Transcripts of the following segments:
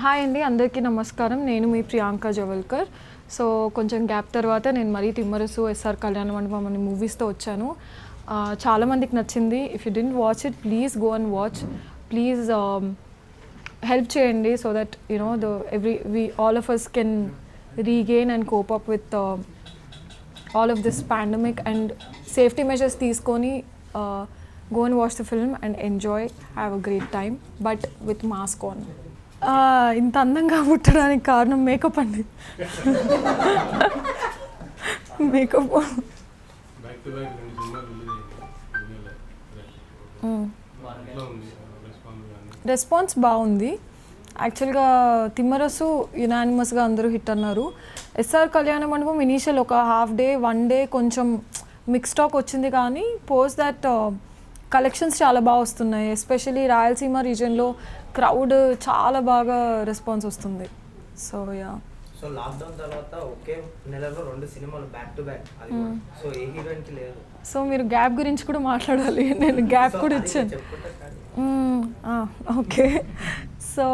Hi అండి, అందరికీ నమస్కారం. నేను మీ ప్రియాంక జవల్కర్. సో కొంచెం గ్యాప్ తర్వాత నేను మరీ తిమ్మరసు, ఎస్ఆర్ కళ్యాణ మండపం అనే మూవీస్తో వచ్చాను. చాలామందికి నచ్చింది. If you didn't watch it, please go and watch. Please help చేయండి so that you know all of us can regain and cope up with all of this pandemic and safety measures తీసుకొని go and watch the film and enjoy, have a great time, but with mask on. ఇంత అందంగా పుట్టడానికి కారణం makeup అండి. Makeup response బాగుంది. యాక్చువల్గా తిమ్మరసు యునానిమస్గా అందరూ hit అన్నారు. ఎస్ఆర్ కళ్యాణ మండపం ఇనీషియల్ ఒక హాఫ్ డే 1 డే కొంచెం మిక్స్ టాక్ వచ్చింది, కానీ పోస్ట్ దట్ కలెక్షన్స్ చాలా బాగా వస్తున్నాయి. ఎస్పెషలీ రాయలసీమ రీజియన్లో క్రౌడ్ చాలా బాగా రెస్పాన్స్ వస్తుంది. సో యా, సో లాక్డౌన్ తర్వాత ఒకే నెలలో 2 సినిమాలు బ్యాక్ టు బ్యాక్, సో ఏ హీరోయిన్కి లేదు. సో మీరు గ్యాప్ గురించి కూడా మాట్లాడాలి. నేను గ్యాప్ కూడా ఇచ్చాను. ఓకే, సో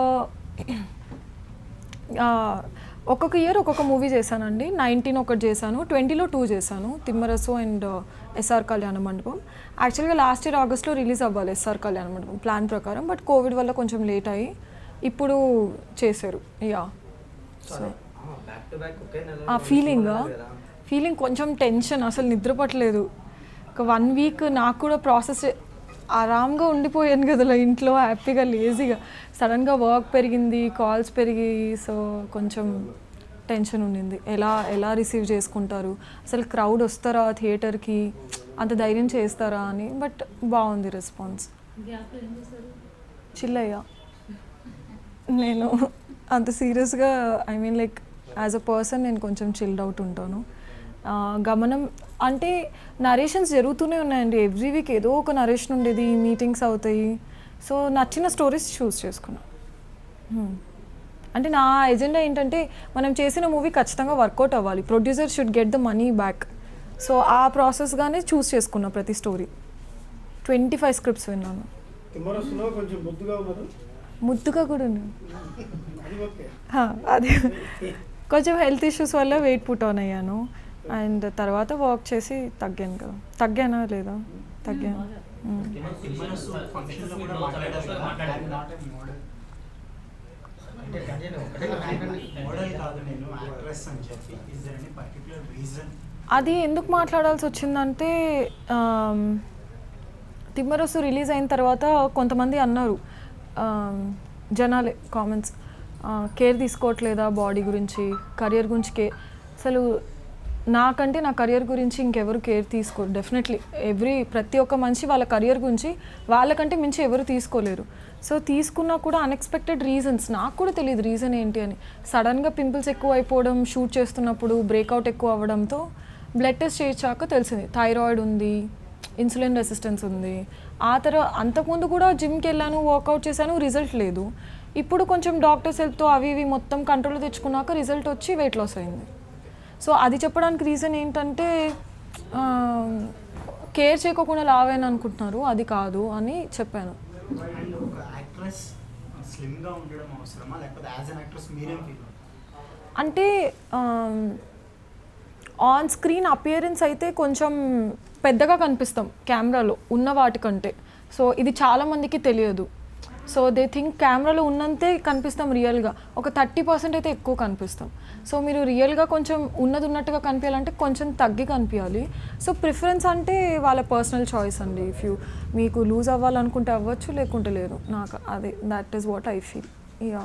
ఒక్కొక్క ఇయర్ ఒక్కొక్క మూవీ చేశానండి. 19 ఒకటి చేశాను, 20లో 2 చేశాను, తిమ్మరసు అండ్ ఎస్ఆర్ కళ్యాణ మండపం. యాక్చువల్గా లాస్ట్ ఇయర్ ఆగస్ట్లో రిలీజ్ అవ్వాలి ఎస్ఆర్ కళ్యాణ మండపం ప్లాన్ ప్రకారం, బట్ కోవిడ్ వల్ల కొంచెం లేట్ అయ్యి ఇప్పుడు చేశారు. యా, సో ఫీలింగ్ కొంచెం టెన్షన్, అసలు నిద్ర పట్టలేదు. ఒక 1 వీక్ నాకు కూడా ప్రాసెస్ ఆరామ్గా ఉండిపోయాను కదా ఇంట్లో, హ్యాపీగా లేజీగా. సడన్గా వర్క్ పెరిగింది, కాల్స్ పెరిగి, సో కొంచెం టెన్షన్ ఉండింది. ఎలా రిసీవ్ చేసుకుంటారు, అసలు క్రౌడ్ వస్తారా థియేటర్కి, అంత ధైర్యం చేస్తారా అని. బట్ బాగుంది రెస్పాన్స్. చిల్లయ్యా, నేను అంత సీరియస్గా I mean like as a person నేను కొంచెం చిల్డ్ అవుట్ ఉంటాను. గమనం అంటే నరేషన్స్ జరుగుతూనే ఉన్నాయండి. ఎవ్రీ వీక్ ఏదో ఒక నరేషన్ ఉండేది, మీటింగ్స్ అవుతాయి. సో నచ్చిన స్టోరీస్ చూస్ చేసుకున్నాను. అంటే నా ఎజెండా ఏంటంటే మనం చేసిన మూవీ ఖచ్చితంగా వర్కౌట్ అవ్వాలి, producer should get the money back. So ఆ ప్రాసెస్గానే చూస్ చేసుకున్నా ప్రతి స్టోరీ. 25 స్క్రిప్ట్స్ విన్నాను. ముద్దుగా కూడా ఉన్నాను. అది కొంచెం హెల్త్ ఇష్యూస్ వల్ల వెయిట్ పుట్ ఆన్ అయ్యాను. అండ్ తర్వాత వర్క్ చేసి తగ్గాను కదా. తగ్గానా లేదా? తగ్గాను. అది ఎందుకు మాట్లాడాల్సి వచ్చిందంటే తిమ్మరసు రిలీజ్ అయిన తర్వాత కొంతమంది అన్నారు, జనాలే కామెంట్స్, కేర్ తీసుకోవట్లేదా బాడీ గురించి, కెరియర్ గురించి అసలు నాకంటే నా కెరియర్ గురించి ఇంకెవరు కేర్ తీసుకోరు. డెఫినెట్లీ ప్రతి ఒక్క మనిషి వాళ్ళ కెరియర్ గురించి వాళ్ళకంటే మించి ఎవరు తీసుకోలేరు. సో తీసుకున్నా కూడా అన్ఎక్స్పెక్టెడ్ రీజన్స్, నాకు కూడా తెలియదు రీజన్ ఏంటి అని. సడన్గా పింపుల్స్ ఎక్కువ అయిపోవడం, షూట్ చేస్తున్నప్పుడు బ్రేక్అవుట్ ఎక్కువ అవ్వడంతో బ్లడ్ టెస్ట్ చేయించాక తెలిసింది థైరాయిడ్ ఉంది, ఇన్సులిన్ రెసిస్టెన్స్ ఉంది. ఆ తర్వాత అంతకుముందు కూడా జిమ్కి వెళ్ళాను, వర్కౌట్ చేశాను, రిజల్ట్ లేదు. ఇప్పుడు కొంచెం డాక్టర్స్ హెల్ప్తో అవి ఇవి మొత్తం కంట్రోల్ తెచ్చుకున్నాక రిజల్ట్ వచ్చి వెయిట్ లాస్ అయింది. సో అది చెప్పడానికి రీజన్ ఏంటంటే కేర్ చేయకోకుండా లావేని అనుకుంటున్నారు, అది కాదు అని చెప్పాను. అంటే ఆన్ స్క్రీన్ అపియరెన్స్ అయితే కొంచెం పెద్దగా కనిపిస్తాం కెమెరాలో ఉన్న వాటికంటే. సో ఇది చాలామందికి తెలియదు. సో దే థింక్ కెమెరాలో ఉన్నంతే కనిపిస్తాం, రియల్గా ఒక 30% అయితే ఎక్కువ కనిపిస్తాం. సో మీరు రియల్గా కొంచెం ఉన్నట్టుగా కనిపించాలంటే కొంచెం తగ్గి కనిపించాలి. సో ప్రిఫరెన్స్ అంటే వాళ్ళ పర్సనల్ చాయిస్ అండి. ఇఫ్ మీకు లూజ్ అవ్వాలనుకుంటే అవ్వచ్చు, లేకుంటే లేదు. నాకు అదే that is what I feel. Yeah,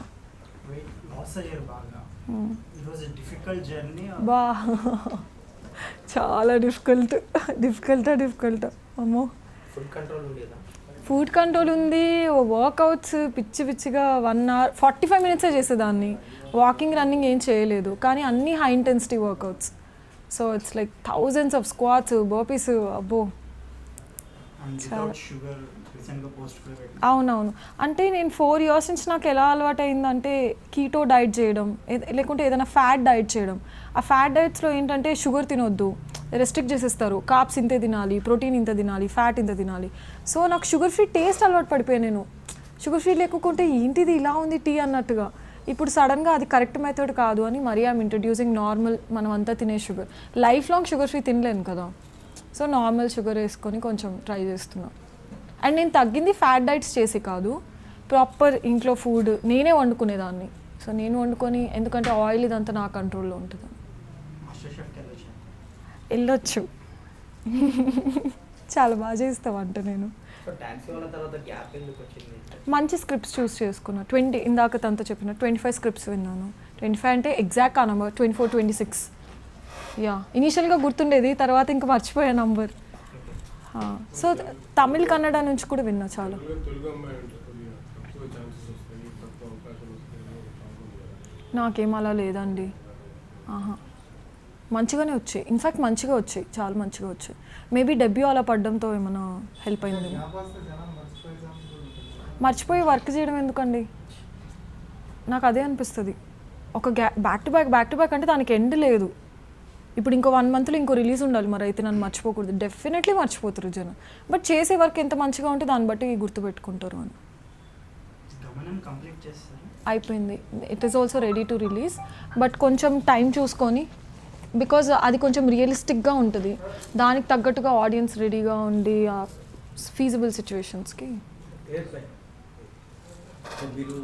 బా చాలా డిఫికల్ట్. అమ్మో, ఫుడ్ కంట్రోల్ ఉంది, వర్కౌట్స్ పిచ్చిగా 1 hour 45 minutes చేసేదాన్ని. వాకింగ్, రన్నింగ్ ఏం చేయలేదు, కానీ అన్నీ high intensity workouts. So it's like thousands of squats, burpees. అబ్బో, అవునవును. అంటే నేను 4 years నుంచి నాకు ఎలా అలవాటు అయిందంటే కీటో డైట్ చేయడం, లేకుంటే ఏదైనా ఫ్యాట్ డైట్ చేయడం. ఆ ఫ్యాట్ డైట్స్లో ఏంటంటే షుగర్ తినొద్దు, రెస్ట్రిక్ట్ చేసేస్తారు, కార్బ్స్ ఇంతే తినాలి, ప్రోటీన్ ఇంత తినాలి, ఫ్యాట్ ఇంత తినాలి. సో నాకు షుగర్ ఫ్రీ టేస్ట్ అలవాటు పడిపోయాను. నేను షుగర్ ఫ్రీ లేకుంటే ఏంటిది ఇలా ఉంది టీ అన్నట్టుగా. ఇప్పుడు సడన్గా అది కరెక్ట్ మెథడ్ కాదు అని మరీ ఐమ్ ఇంట్రడ్యూసింగ్ నార్మల్ మనం అంతా తినే sugar. Life long sugar free తినలేను కదా, సో నార్మల్ షుగర్ వేసుకొని కొంచెం ట్రై చేస్తున్నాను. అండ్ నేను తగ్గింది ఫ్యాట్ డైట్స్ చేసి కాదు, ప్రాపర్ ఇంట్లో ఫుడ్ నేనే వండుకునేదాన్ని. సో నేను వండుకొని, ఎందుకంటే ఆయిల్ ఇదంతా నా కంట్రోల్లో ఉంటుంది. వెళ్ళొచ్చు, చాలా బాగా చేస్తా వంట నేను. సో టాక్సీ వాళ్ళ తర్వాత గ్యాప్ ఎందుకు వచ్చింది? మంచి స్క్రిప్ట్స్ చూస్ చేసుకున్నా. 20 ఇందాక తనతో చెప్పిన 25 స్క్రిప్ట్స్ విన్నాను. 25 అంటే ఎగ్జాక్ట్ ఆ నెంబర్ 24, 26. యా, ఇనీషియల్గా గుర్తుండేది, తర్వాత ఇంకా మర్చిపోయా నంబర్. సో తమిళ్ కన్నడ నుంచి కూడా విన్నా చాలా. నాకేం అలా లేదండి. ఆహా, మంచిగానే వచ్చాయి. ఇన్ఫ్యాక్ట్ మంచిగా వచ్చాయి, చాలా మంచిగా వచ్చాయి. మేబీ డెబ్యూ అలా పడడంతో ఏమైనా హెల్ప్ అయింది. మర్చిపోయి వర్క్ చేయడం ఎందుకండి, నాకు అదే అనిపిస్తుంది. ఒక బ్యాక్ టు బ్యాక్ అంటే దానికి ఎండ్ లేదు. ఇప్పుడు ఇంకో 1 monthలో ఇంకో రిలీజ్ ఉండాలి, మరి అయితే నన్ను మర్చిపోకూడదు. డెఫినెట్లీ మర్చిపోతారు జనం, బట్ చేసే వర్క్ ఎంత మంచిగా ఉంటే దాన్ని బట్టి గుర్తుపెట్టుకుంటారు అని. అయిపోయింది, it is also ready to release, but కొంచెం టైం చూసుకొని, బికాజ్ అది కొంచెం రియలిస్టిక్గా ఉంటుంది, దానికి తగ్గట్టుగా ఆడియన్స్ రెడీగా ఉండి ఆ ఫీజిబుల్ సిచ్యువేషన్స్కి. మీరు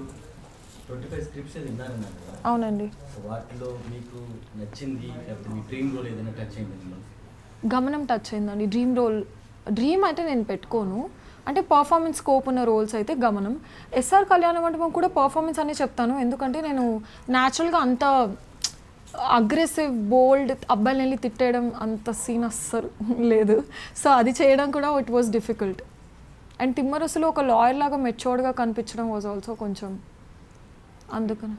25 స్క్రిప్ట్స్ విన్నారన్నారు కదా, అవునండి. వాటిలో మీకు నచ్చింది లేకపోతే మీ డ్రీమ్ రోల్ ఏదైనా టచ్ అయింది? గమనం టచ్ అయిందండి. డ్రీమ్ అయితే నేను పెట్టుకోను, అంటే పర్ఫార్మెన్స్ స్కోప్ ఉన్న రోల్స్ అయితే గమనం. ఎస్ఆర్ కళ్యాణ మండపం కూడా పర్ఫార్మెన్స్ అనే చెప్తాను, ఎందుకంటే నేను న్యాచురల్గా అంత అగ్రెసివ్ బోల్డ్ అబ్బాయిని వెళ్ళి తిట్టేయడం అంత సీన్ అస్సలు లేదు. సో అది చేయడం కూడా ఇట్ వాజ్ డిఫికల్ట్. అండ్ తిమ్మరసులో ఒక లాయర్ లాగా మెచ్యూర్డ్గా కనిపించడం వాజ్ ఆల్సో కొంచెం, అందుకని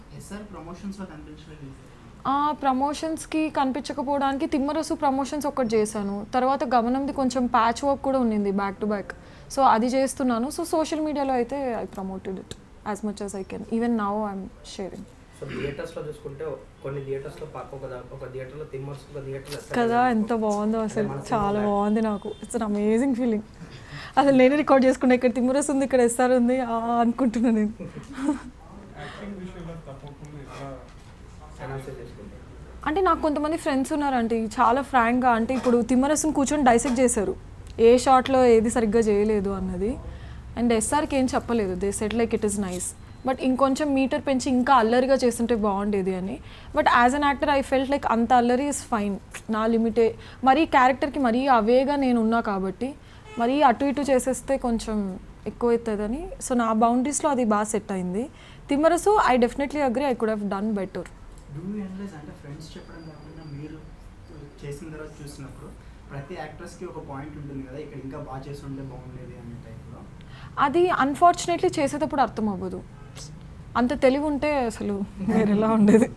ప్రమోషన్స్కి కనిపించకపోవడానికి తిమ్మరసు ప్రమోషన్స్ ఒకటి చేశాను. తర్వాత గమనంది కొంచెం ప్యాచ్ వర్క్ కూడా ఉండింది బ్యాక్ టు బ్యాక్, సో అది చేస్తున్నాను. సో సోషల్ మీడియాలో అయితే I promoted it as much as I can. Even now I'm sharing. So థియేటర్స్లో చూసుకుంటే కొన్ని థియేటర్స్లో ఒక థియేటర్లో తిమ్మర్స్, ఒక థియేటర్లో కదా, ఎంత బాగుందో అసలు, చాలా బాగుంది. నాకు ఇట్స్ అన్ అమేజింగ్ ఫీలింగ్. అసలు నేనే రికార్డ్ చేసుకున్నా, ఇక్కడ తిమ్మరస్ ఉంది, ఇక్కడ ఎస్ఆర్ ఉంది అనుకుంటున్నాను నేను. అంటే నాకు కొంతమంది ఫ్రెండ్స్ ఉన్నారంటే చాలా ఫ్రాంక్గా, అంటే ఇప్పుడు తిమ్మరస్ని కూర్చొని డైసెక్ట్ చేశారు, ఏ షాట్లో ఏది సరిగ్గా చేయలేదు అన్నది. అండ్ ఎస్ఆర్కి ఏం చెప్పలేదు, they set like it is nice, but ఇంకొంచెం మీటర్ పెంచి ఇంకా అల్లరిగా చేస్తుంటే బాగుండేది అని. But as an actor I felt like అంత అల్లరి ఇస్ ఫైన్, నా లిమిటే. మరీ క్యారెక్టర్కి మరీ అవేగా నేను ఉన్నా కాబట్టి మరీ అటు ఇటు చేసేస్తే కొంచెం ఎక్కువ అవుతుందని, సో నా బౌండరీస్లో అది బాగా సెట్ అయింది. Timmarusu I definitely agree, I could have done better. అంటే ఫ్రెండ్స్ చెప్పడం కాకుండా మీరు చేసిన తర్వాత చూసినప్పుడు ప్రతి యాక్టర్స్కి ఒక పాయింట్ ఉంటుంది కదా, ఇక్కడ ఇంకా బాగా చేసి ఉంటే బాగుండేది అనే టైప్లో. అది అన్ఫార్చునేట్లీ చేసేటప్పుడు అర్థం అవ్వదు, అంత తెలివి ఉంటే అసలు వేరేలా ఉండేది.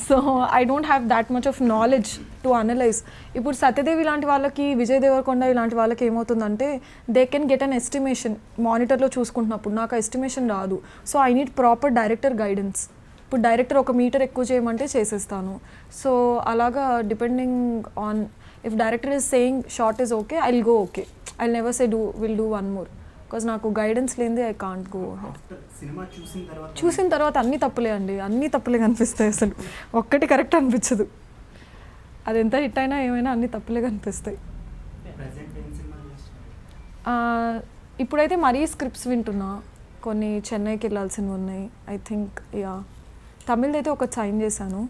So I don't have that much of knowledge to analyse. ఇప్పుడు సత్యదేవి లాంటి వాళ్ళకి, విజయ్ దేవరకొండ ఇలాంటి వాళ్ళకి ఏమవుతుందంటే they can get an estimation మానిటర్లో చూసుకుంటున్నప్పుడు, నాకు ఎస్టిమేషన్ రాదు. So I need proper director guidance. ఇప్పుడు డైరెక్టర్ 1 మీటర్ ఎక్కువ చేయమంటే చేసేస్తాను. సో అలాగా depending on if director is saying shot is okay, I will go okay, I never say will do 1 more, because నాకు గైడెన్స్ లేనిదే I can't go. చూసిన తర్వాత అన్నీ తప్పులే అండి, అన్నీ తప్పులే కనిపిస్తాయి, అసలు ఒక్కటి కరెక్ట్ అనిపించదు. అది ఎంత హిట్ అయినా ఏమైనా అన్నీ తప్పులే కనిపిస్తాయి. ఇప్పుడైతే మరీ స్క్రిప్ట్స్ వింటున్నా, కొన్ని చెన్నైకి వెళ్ళాల్సినవి ఉన్నాయి. ఐ థింక్ యా తమిళ్ అయితే ఒక సైన్ చేశాను,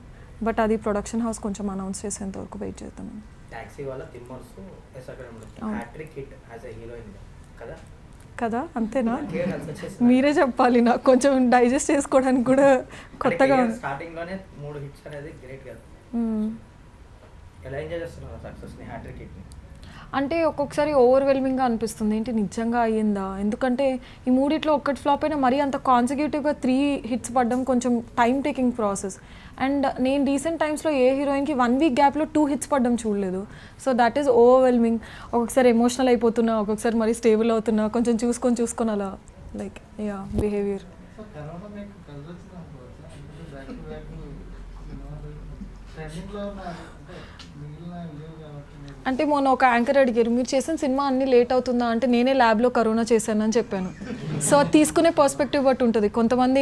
బట్ అది ప్రొడక్షన్ హౌస్ కొంచెం అనౌన్స్ చేసేంత వరకు వెయిట్ చేద్దాం. Taxiwaala Thimmarusu hat-trick hit as a heroine కదా కదా, అంతేనా? మీరే చెప్పాలి, నాకు కొంచెం డైజెస్ట్ చేసుకోవడానికి కూడా కొత్తగా. స్టార్టింగ్లోనే 3 హిట్స్ అనేది గ్రేట్ కదా. ఎలా ఎంజాయ్ చేస్తున్నారు సక్సెస్ని, హ్యాట్రిక్ హిట్ని? అంటే ఒక్కొక్కసారి ఓవర్వెల్మింగ్గా అనిపిస్తుంది, ఏంటి నిజంగా అయ్యిందా, ఎందుకంటే ఈ 3 ఒక్కటి ఫ్లాప్ అయినా మరీ అంత కాన్సిక్యూటివ్గా 3 hits పడడం కొంచెం టైం టేకింగ్ ప్రాసెస్. అండ్ నేను రీసెంట్ టైమ్స్లో ఏ హీరోయిన్కి 1 week గ్యాప్లో 2 hits పడడం చూడలేదు. So that is overwhelming. ఒక్కొక్కసారి ఎమోషనల్ అయిపోతున్నా, ఒక్కొక్కసారి మరీ స్టేబుల్ అవుతున్నా, కొంచెం చూసుకొని అలా లైక్ యా బిహేవియర్. అంటే మొన్న ఒక యాంకర్ అడిగారు, మీరు చేసిన సినిమా అన్నీ లేట్ అవుతుందా అంటే నేనే ల్యాబ్లో కరోనా చేశానని చెప్పాను. సో తీసుకునే పర్స్పెక్టివ్ బట్టి ఉంటుంది. కొంతమంది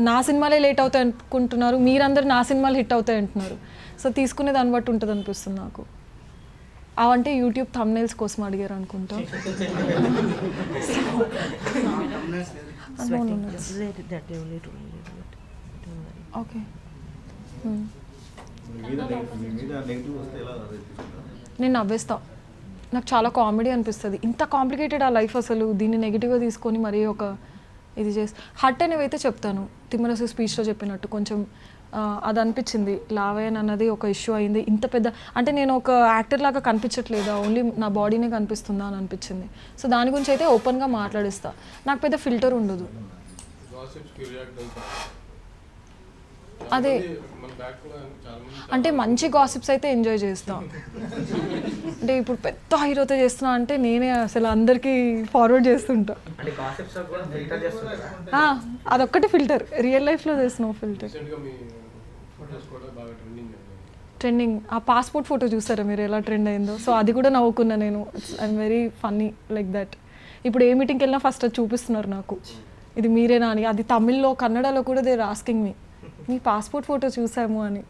నా సినిమాలే లేట్ అవుతాయి అనుకుంటున్నారు, మీరందరూ నా సినిమాలు హిట్ అవుతాయి అంటున్నారు. సో తీసుకునే దాన్ని బట్టి ఉంటుంది అనిపిస్తుంది నాకు. అవంటే యూట్యూబ్ థంబ్నైల్స్ కోసం అడిగారు అనుకుంటా. ఓకే, నేను నవ్వేస్తా. నాకు చాలా కామెడీ అనిపిస్తుంది. ఇంత కాంప్లికేటెడ్ ఆ లైఫ్, అసలు దీన్ని నెగిటివ్గా తీసుకొని మరీ ఒక ఇది చేసి హట్ అనేవి అయితే చెప్తాను. తిమ్మరసు స్పీచ్లో చెప్పినట్టు కొంచెం అది అనిపించింది. లావయ్యన్ అన్నది ఒక ఇష్యూ అయింది. ఇంత పెద్ద అంటే నేను ఒక యాక్టర్ లాగా కనిపించట్లేదా, ఓన్లీ నా బాడీనే కనిపిస్తుందా అని అనిపించింది. సో దాని గురించి అయితే ఓపెన్గా మాట్లాడిస్తా. నాకు పెద్ద ఫిల్టర్ ఉండదు. అదే అంటే మంచి గాసిప్స్ అయితే ఎంజాయ్ చేస్తా. అంటే ఇప్పుడు పెద్ద హీరోతో చేస్తున్నా అంటే నేనే అసలు అందరికీ ఫార్వర్డ్ చేస్తుంటా. అంటే gossips లో కూడా filter చేస్తుంటారా? అదొక్కటి ఫిల్టర్, రియల్ లైఫ్లో చేసిన ఫిల్టర్. ట్రెండింగ్ ఆ పాస్పోర్ట్ ఫోటో చూసారా మీరు ఎలా ట్రెండ్ అయిందో? సో అది కూడా నవ్వుకున్నా నేను. I'm very funny like that. ఇప్పుడు ఏ మీటింగ్కి వెళ్ళినా ఫస్ట్ అది చూపిస్తున్నారు నాకు, ఇది మీరేనా అని. అది తమిళ్లో కన్నడలో కూడా they asking me passport photo చూసాము అని.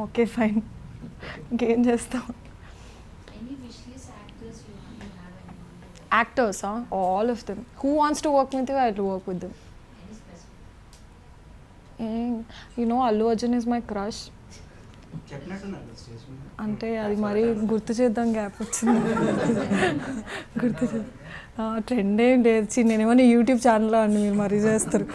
ఓకే ఫైన్, ఇంకేం చేస్తాం. Actors all of them. Who wants to work with you, I will work with them. Allu Arjun is my crush. అంటే అది మరీ గుర్తు చేద్దాం, గ్యాప్ వచ్చింది. గుర్తు చేద్దాం. ట్రెండ్ ఏం లేదు. నేనేమన్నా యూట్యూబ్ ఛానల్లో అండి మీరు మరీ చేస్తారు.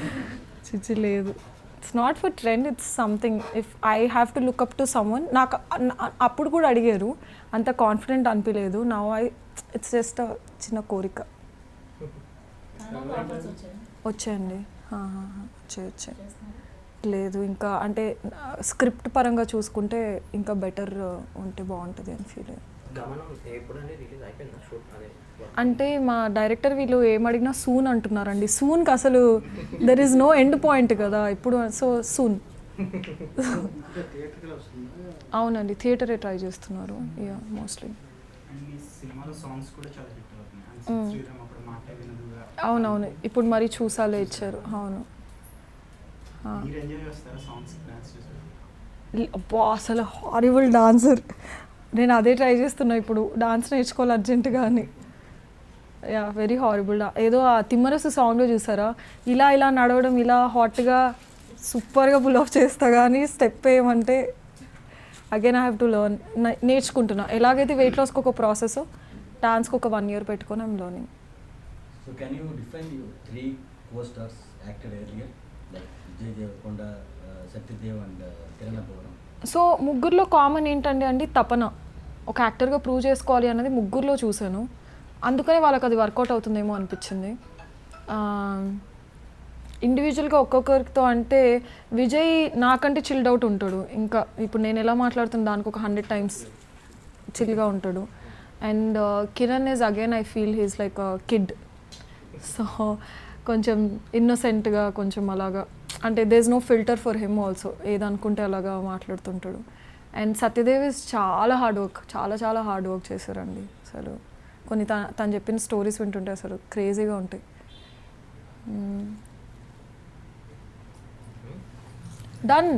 చిచ్చి లేదు. It's not for trend, it's something. If I have to look up to someone. నాకు అప్పుడు కూడా అడిగారు, అంత కాన్ఫిడెంట్ అనిపించలేదు. నౌ ఇట్స్ జస్ట్ చిన్న కోరిక. వచ్చాయండి, వచ్చాయి. లేదు ఇంకా అంటే స్క్రిప్ట్ పరంగా చూసుకుంటే ఇంకా బెటర్ ఉంటే బాగుంటుంది అని ఫీల్ అయ్యాను. అంటే మా డైరెక్టర్ వీళ్ళు ఏమడిగినా సూన్ అంటున్నారండి. సూన్కి అసలు there is no end point కదా ఇప్పుడు. So soon. అవునండి, థియేటరే ట్రై చేస్తున్నారు మోస్ట్లీ. అవునవును, ఇప్పుడు మరి చూసాలే ఇచ్చారు. అవును. అబ్బా అసలు హారిబుల్ డాన్సర్. నేను అదే ట్రై చేస్తున్నా ఇప్పుడు, డాన్స్ నేర్చుకోవాలి అర్జెంటుగా అని. Very horrible. ఏదో ఆ తిమ్మరసు సాంగ్లో చూసారా, ఇలా నడవడం, ఇలా హాట్గా సూపర్గా పుల్ ఆఫ్ చేస్తా, కానీ స్టెప్ వేయమంటే again I have to learn. నేర్చుకుంటున్నా. ఎలాగైతే వెయిట్ లాస్కి ఒక ప్రాసెస్, డాన్స్కి ఒక 1 year పెట్టుకొని I'm learning. So can you define your 3 co-stars acted earlier, like Vijay Deverakonda, Satyadev and Kirana Bhavan? So ముగ్గురులో కామన్ ఏంటంటే అండి, తపన. ఒక యాక్టర్గా ప్రూవ్ చేసుకోవాలి అన్నది ముగ్గురులో చూశాను. అందుకనే వాళ్ళకి అది వర్కౌట్ అవుతుందేమో అనిపించింది. ఇండివిజువల్గా ఒక్కొక్కరితో అంటే విజయ్ నాకంటే చిల్డ్ అవుట్ ఉంటాడు. ఇంకా ఇప్పుడు నేను ఎలా మాట్లాడుతున్నా దానికి ఒక 100 times చిల్గా ఉంటాడు. And Kiran is again I feel he's like a kid. So కొంచెం ఇన్నోసెంట్గా, కొంచెం అలాగా, అంటే there is no filter for him also. ఏదనుకుంటే అలాగా మాట్లాడుతుంటాడు. అండ్ సత్యదేవ్ ఇస్ చాలా హార్డ్ వర్క్, చాలా హార్డ్ వర్క్ చేశారండి. అసలు కొన్ని తను చెప్పిన స్టోరీస్ వింటుంటే అసలు క్రేజీగా ఉంటాయి. డన్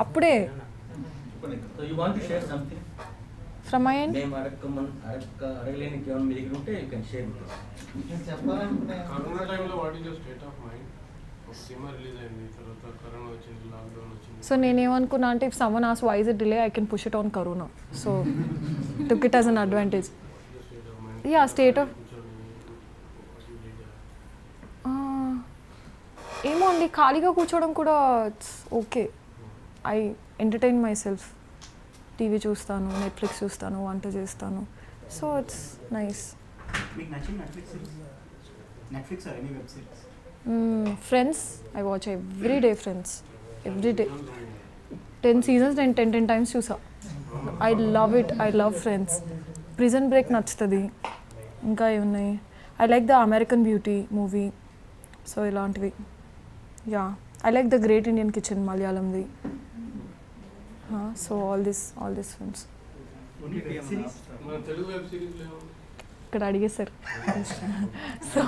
అప్పుడే. So you want to share something? From my end? మేము అడగలేని కేవలం మీ దగ్గర ఉంటే you can share with us. Corona టైంలో what is your state of mind? ఒక సినిమా రిలీజ్ అయింది, తర్వాత కరోనా వచ్చింది, లాక్డౌన్ వచ్చింది. సో నేనేమనుకున్నా అంటే ఇఫ్ సమ్మన్ ఆస్ why is it delay, I can push it on corona. So took it as an advantage. Yeah state of ఏమో అండి, ఖాళీగా కూర్చోవడం కూడా it's okay. I entertain myself. TV చూస్తాను, నెట్ఫ్లిక్స్ చూస్తాను, వంట చేస్తాను. So it's nice. Friends, I watch every day Friends, every day. 10 seasons నేను 10 times చూసా. I love it, I love Friends. Prison Break నచ్చుతుంది. ఇంకా ఏమున్నాయి, I like the American Beauty movie. So ఇలాంటివి. Yeah, I like the Great Indian Kitchen మలయాళంది. So all this films. మన Telugu web సిరీస్లో ఇక్కడ అడిగేశారు. So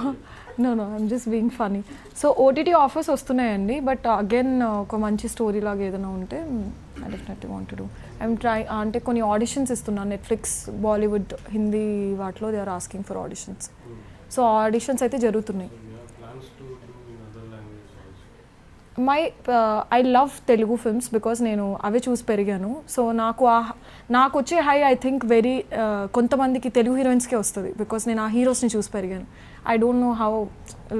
no I'm just being funny. So OTT offers వస్తున్నాయండి, బట్ అగైన్ ఒక మంచి స్టోరీ లాగా ఏదైనా ఉంటే I definitely want to do. I'm try అంటే కొన్ని ఆడిషన్స్ ఇస్తున్నాను నెట్ఫ్లిక్స్, బాలీవుడ్, హిందీ వాటిలో they are asking for auditions. So auditions అయితే జరుగుతున్నాయి. Plans to do in other language also. I love Telugu films because నేను అవే చూసి పెరిగాను. సో నాకు వచ్చే హై ఐ థింక్ వెరీ కొంతమందికి తెలుగు హీరోయిన్స్కే వస్తుంది బికాస్ నేను ఆ హీరోస్ని చూసి పెరిగాను. I don't know how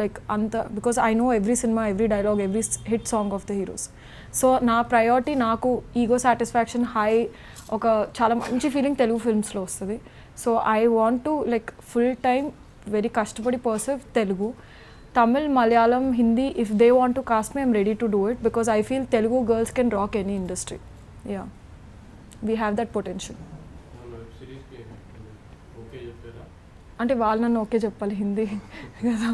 like అంత బికాస్ ఐ నో ఎవ్రీ సినిమా, every dialogue, every hit song of the heroes. So నా ప్రయారిటీ నాకు ఈగో సాటిస్ఫాక్షన్ హై, ఒక చాలా మంచి ఫీలింగ్ తెలుగు ఫిల్మ్స్లో వస్తుంది. So I want to like full time very కష్టపడి perceive Telugu. Tamil, Malayalam, Hindi, if they want to cast me, I'm ready to do it because I feel Telugu girls can rock any industry. Yeah. We have that potential. Web సిరీస్కి okay చెప్పారా? అంటే వాళ్ళు నన్ను okay చెప్పాలి హిందీ కదా.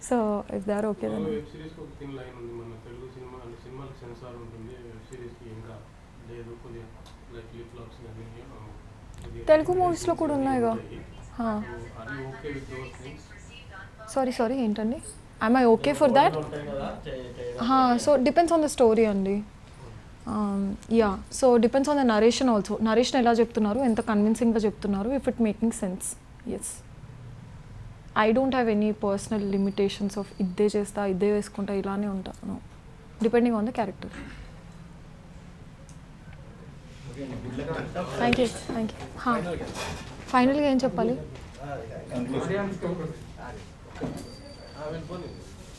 So if they are okay then. Web సిరీస్కి ఒక thin line ఉంది, మన తెలుగు సినిమా అంటే సినిమాకి సెన్సార్ ఉంటుంది, వెబ్ సిరీస్కి ఇంకా లేదు, కొద్దిగా లైక్ లిప్ లాక్స్ కానీ తెలుగు మూవీస్లో కూడా ఉన్నాయిగా. అది okay with those things. Sorry ఏంటండి? I'm I okay for that? So depends on the story అండి. Yeah, so depends on the narration also. Narration ఎలా చెప్తున్నారు, ఎంత కన్విన్సింగ్గా చెప్తున్నారు, if it making sense. Yes, I don't have any personal limitations of ఇద్దే చేస్తా, ఇద్దే వేసుకుంటా, ఇలానే ఉంటా. No, depending on the character. Thank you. ఫైనల్గా ఏం చెప్పాలి? వెళ్ళిపోయింది.